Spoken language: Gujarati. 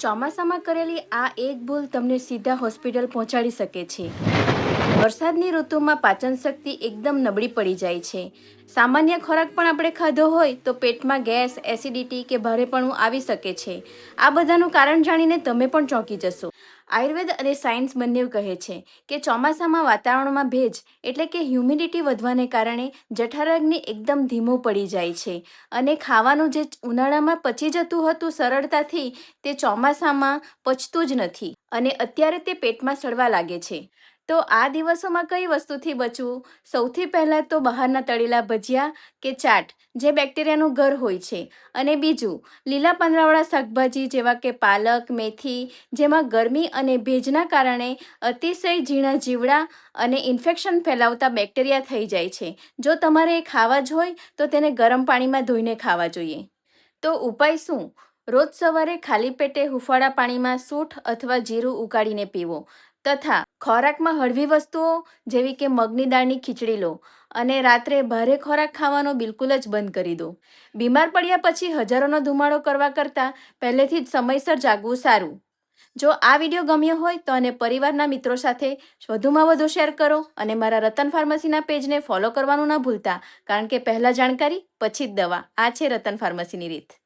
ચોમાસામાં કરેલી આ એક ભૂલ તમને સીધા હોસ્પિટલ પહોંચાડી શકે છે. વરસાદની ઋતુમાં પાચન શક્તિ એકદમ નબળી પડી જાય છે. સામાન્ય ખોરાક પણ આપણે ખાધો હોય તો પેટમાં ગેસ, એસિડિટી કે ભારેપણું આવી શકે છે. આ બધાનું કારણ જાણીને તમે પણ ચોંકી જશો. આયુર્વેદ અને સાયન્સ બંને કહે છે કે ચોમાસામાં વાતાવરણમાં ભેજ એટલે કે હ્યુમિડિટી વધવાને કારણે જઠરાગ્નિ એકદમ ધીમું પડી જાય છે અને ખાવાનું જે ઉનાળામાં પચી જતું હતું સરળતાથી તે ચોમાસામાં પચતું જ નથી અને અત્યારે તે પેટમાં સડવા લાગે છે. તો આ દિવસોમાં કઈ વસ્તુથી બચવું? સૌથી પહેલાં તો બહારના તળેલા ભજીયા કે ચાટ જે બેક્ટેરિયાનું ઘર હોય છે, અને બીજું લીલા પાંદડાવાળા શાકભાજી જેવા કે પાલક, મેથી, જેમાં ગરમી અને ભેજના કારણે અતિશય ઝીણા જીવડા અને ઇન્ફેક્શન ફેલાવતા બેક્ટેરિયા થઈ જાય છે. જો તમારે એ ખાવા જ હોય તો તેને ગરમ પાણીમાં ધોઈને ખાવા જોઈએ. તો ઉપાય શું? રોજ સવારે ખાલી પેટે હૂંફાળા પાણીમાં સૂંઠ અથવા જીરું ઉકાળીને પીવો તથા ખોરાકમાં હળવી વસ્તુઓ જેવી કે મગની દાળની ખીચડી લો અને રાત્રે ભારે ખોરાક ખાવાનો બિલકુલ જ બંધ કરી દો. બીમાર પડ્યા પછી હજારોનો ધુમાડો કરવા કરતાં પહેલેથી જ સમયસર જાગવું સારું. જો આ વિડીયો ગમ્યો હોય તો અને પરિવારના મિત્રો સાથે વધુમાં વધુ શેર કરો અને મારા રતન ફાર્મસીના પેજને ફોલો કરવાનું ના ભૂલતા, કારણ કે પહેલાં જાણકારી પછી જ દવા. આ છે રતન ફાર્મસીની રીત.